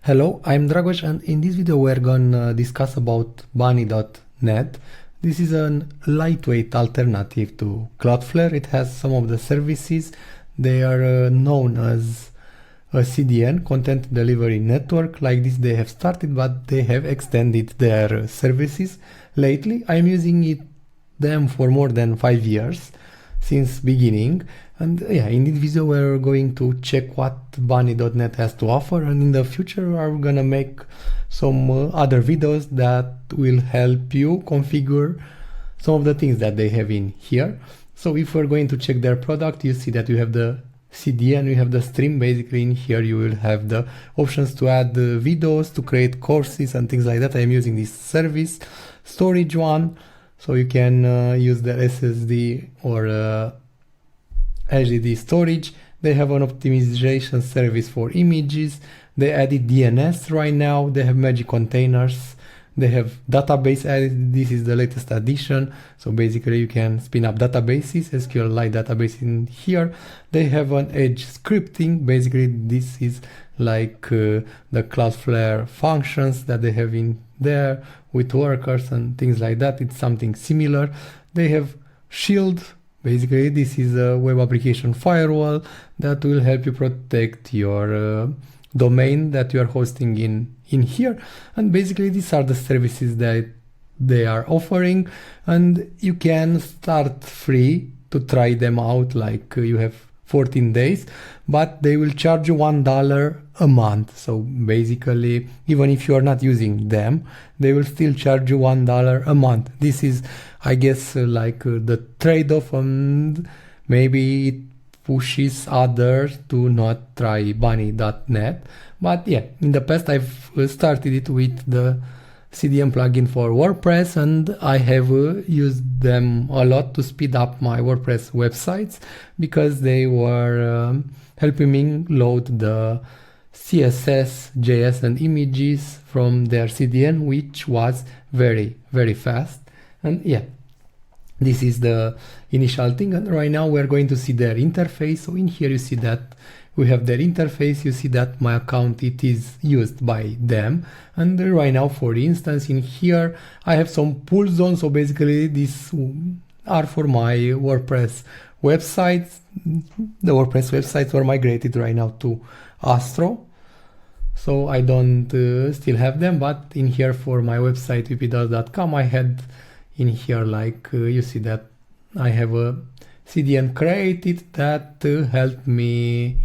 Hello, I'm Dragoș, and in this video we're gonna discuss about Bunny.net. This is a lightweight alternative to Cloudflare. It has some of the services. They are known as a CDN, Content Delivery Network. Like this they have started, but they have extended their services lately. I'm using them for more than 5 years since beginning. And yeah, in this video we're going to check what Bunny.net has to offer, and in the future I'm gonna make some other videos that will help you configure some of the things that they have in here. So if we're going to check their product, you see that you have the CDN, you have the stream. Basically in here you will have the options to add videos, to create courses and things like that. I'm using this service, storage one, so you can use the SSD or HDD storage. They have an optimization service for images. They added DNS right now. They have magic containers. They have database added. This is the latest addition. So basically you can spin up databases, SQLite database in here. They have an edge scripting. Basically this is like the Cloudflare functions that they have in there with workers and things like that. It's something similar. They have Shield. Basically, this is a web application firewall that will help you protect your domain that you are hosting in here. And basically, these are the services that they are offering, and you can start free to try them out. Like you have 14 days, but they will charge you $1 a month. So basically, even if you are not using them, they will still charge you $1 a month. This is, I guess, like the trade-off, and maybe it pushes others to not try Bunny.net. But yeah, in the past I've started it with the CDN plugin for WordPress, and I have used them a lot to speed up my WordPress websites because they were helping me load the CSS, JS and images from their CDN, which was very, very fast. And yeah, this is the initial thing, and right now we're going to see their interface. So in here you see that we have their interface. You see that my account, it is used by them, and right now, for instance, in here I have some pull zones. So basically these are for my WordPress websites. The WordPress websites were migrated right now to Astro, so I don't still have them, but in here for my website wpdos.com I had in here, like you see that I have a CDN created that helped me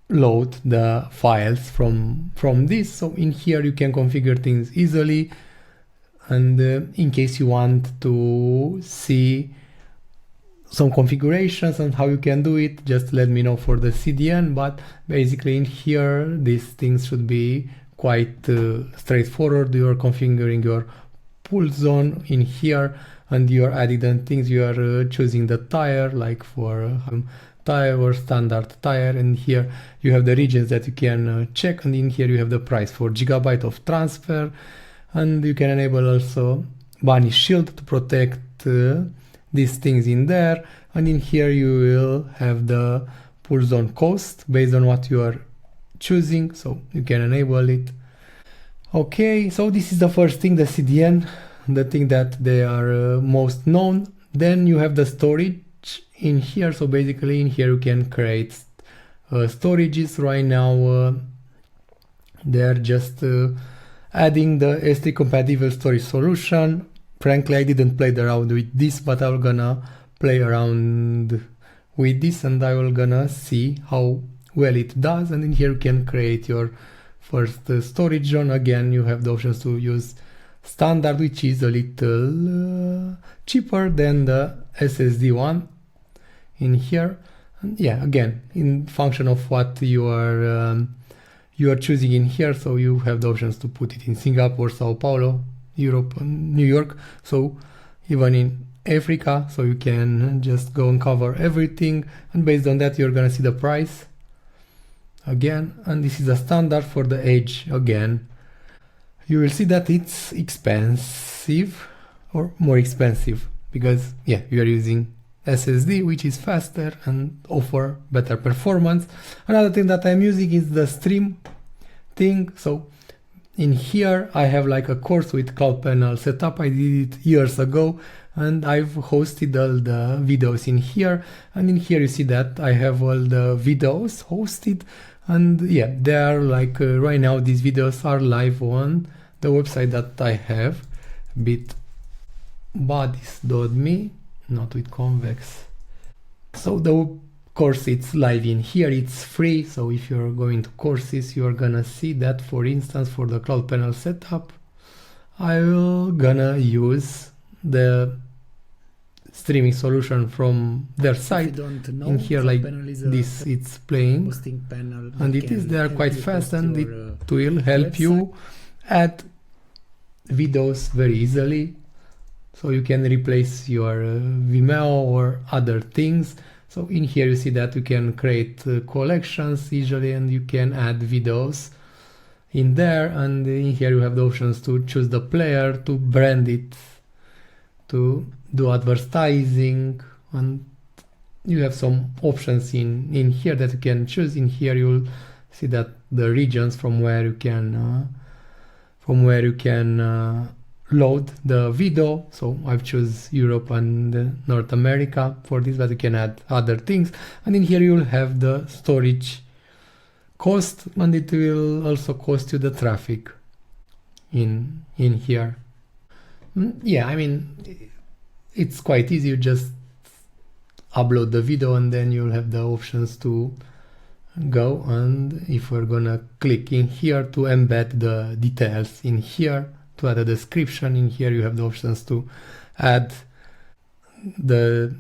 load the files from this. So in here you can configure things easily, and in case you want to see some configurations and how you can do it, just let me know for the CDN. But basically in here these things should be quite straightforward. You are configuring your pull zone in here, and you are adding the things. You are choosing the tire, like for tire or standard tire, and here you have the regions that you can check, and in here you have the price for gigabyte of transfer, and you can enable also Bunny Shield to protect these things in there, and in here you will have the pull zone cost based on what you are choosing, so you can enable it. Okay, so this is the first thing, the CDN, the thing that they are most known. Then you have the storage in here. So basically in here you can create storages. Right now they're just adding the S3 compatible storage solution. Frankly, I didn't play around with this, but I'm gonna play around with this and I will gonna see how well it does. And in here you can create your first storage zone. Again, you have the options to use standard, which is a little cheaper than the SSD one in here. And yeah, again, in function of what you are choosing in here. So you have the options to put it in Singapore, Sao Paulo, Europe, and New York. So even in Africa, so you can just go and cover everything, and based on that you're gonna see the price again. And this is a standard for the Edge. Again, you will see that it's expensive, or more expensive, because yeah, you are using SSD, which is faster and offer better performance. Another thing that I'm using is the stream thing. So in here I have like a course with Cloud Panel setup. I did it years ago, and I've hosted all the videos in here, and in here you see that I have all the videos hosted, and yeah, they are like right now these videos are live on the website that I have, bitbodies.me, not with convex. So the course, it's live in here, it's free. So if you're going to courses, you're gonna see that, for instance, for the Cloud Panel setup, I will gonna use the streaming solution from their site. In here, like this, it's playing, and it is there quite fast, and it will help you add videos very easily. So you can replace your Vimeo or other things. So in here you see that you can create collections easily, and you can add videos in there, and in here you have the options to choose the player, to brand it, to do advertising, and you have some options in here that you can choose. In here you'll see that the regions from where you can load the video. So I've choose Europe and North America for this, but you can add other things. And in here you'll have the storage cost, and it will also cost you the traffic in here. Yeah, I mean, it's quite easy. You just upload the video, and then you'll have the options to go. And if we're gonna click in here to embed the details in here, to add a description, in here you have the options to add the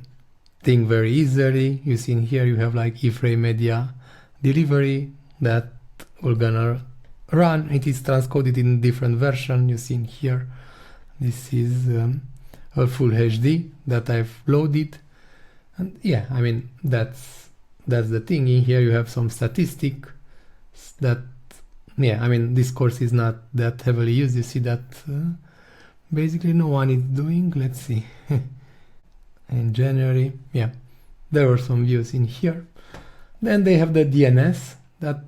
thing very easily. You see in here you have like iframe media delivery that we're gonna run. It is transcoded in different version. You see in here, this is a full HD that I've loaded, and yeah, I mean, that's the thing. In here you have some statistic that, yeah, I mean, this course is not that heavily used. You see that basically no one is doing. Let's see. In January, yeah, there were some views in here. Then they have the DNS, that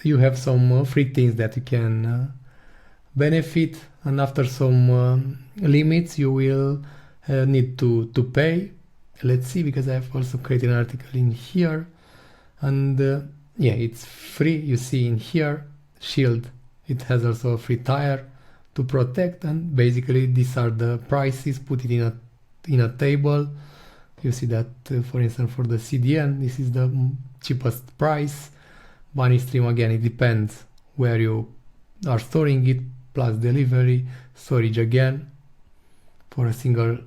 you have some free things that you can benefit, and after some limits you will need to pay. Let's see, because I've also created an article in here, and yeah, it's free. You see in here, shield, it has also a free tire to protect, and basically these are the prices. Put it in a table. You see that for instance, for the CDN, this is the cheapest price. Bunny stream, again, it depends where you are storing it, plus delivery, storage again for a single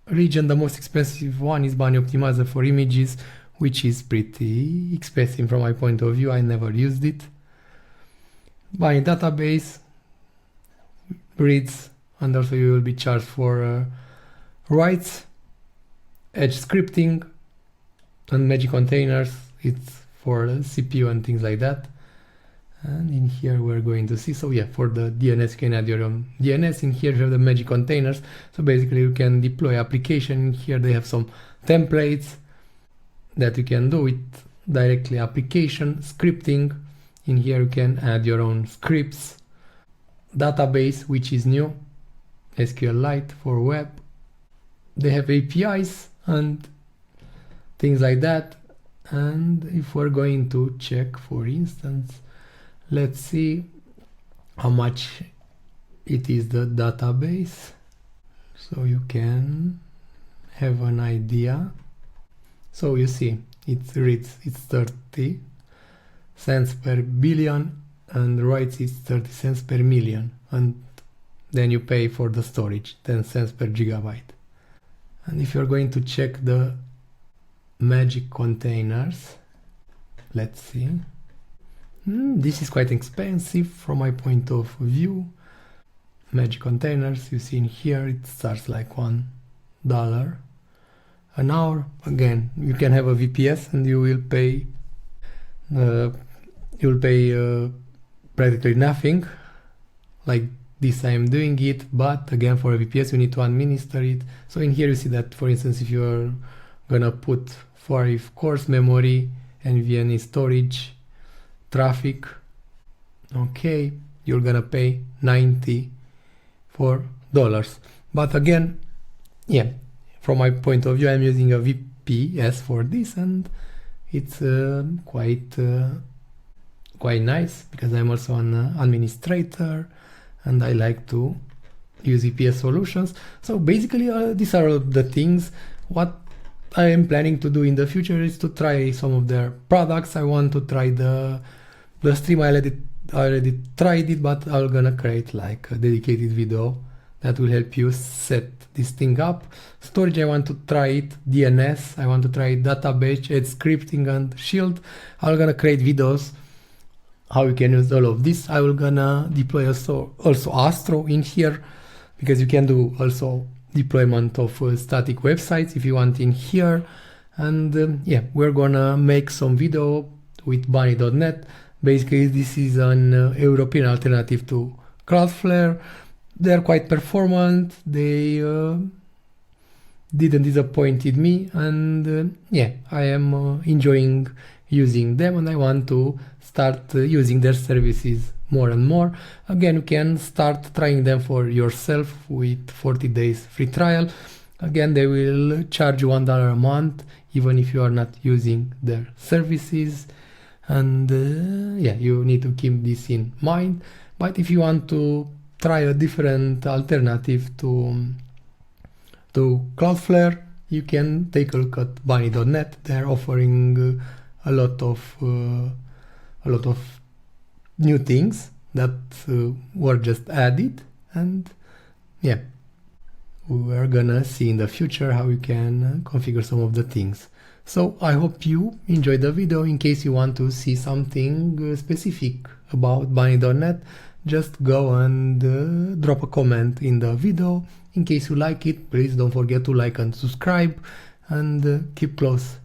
region. The most expensive one is Bunny Optimizer for images, which is pretty expensive from my point of view. I never used it. Bunny database, reads, and also you will be charged for writes. Edge scripting and magic containers, it's for CPU and things like that. And in here we're going to see, so yeah, for the DNS you can add your own DNS. In here you have the magic containers, so basically you can deploy application. In here they have some templates that you can do with directly application scripting. In here you can add your own scripts. Database, which is new, SQLite for web. They have APIs and things like that. And if we're going to check, for instance, let's see how much it is, the database, so you can have an idea. So you see, it reads, it's 30 cents per billion, and writes it's 30 cents per million, and then you pay for the storage, 10 cents per gigabyte. And if you're going to check the magic containers, let's see. This is quite expensive from my point of view. Magic containers, you see in here, it starts like $1 an hour. Again, you can have a VPS and you will pay practically nothing, like this I am doing it. But again, for a VPS you need to administer it. So in here you see that, for instance, if you're gonna put for if course memory, NVMe storage, traffic, Okay, you're gonna pay $94. But again, yeah, from my point of view, I'm using a VPS for this, and it's quite nice because I'm also an administrator and I like to use VPS solutions. So basically these are all the things. What I am planning to do in the future is to try some of their products. I want to try the stream. I already tried it, but I'm gonna create like a dedicated video that will help you set this thing up. Storage, I want to try it. DNS, I want to try database, add scripting and shield. I'm gonna create videos how you can use all of this. I will gonna deploy also Astro in here, because you can do also deployment of static websites if you want in here. And yeah, we're gonna make some video with Bunny.net. Basically this is an European alternative to Cloudflare. They're quite performant, they didn't disappointed me, and yeah, I am enjoying using them, and I want to start using their services more and more. Again, you can start trying them for yourself with 40 days free trial. Again, they will charge you $1 a month even if you are not using their services, and yeah, you need to keep this in mind. But if you want to try a different alternative to Cloudflare, you can take a look at Bunny.net. They're offering a lot of new things that were just added, and yeah, we are gonna see in the future how you can configure some of the things. So I hope you enjoyed the video. In case you want to see something specific about Bunny.net, just go and drop a comment in the video. In case you like it, please don't forget to like and subscribe, and keep close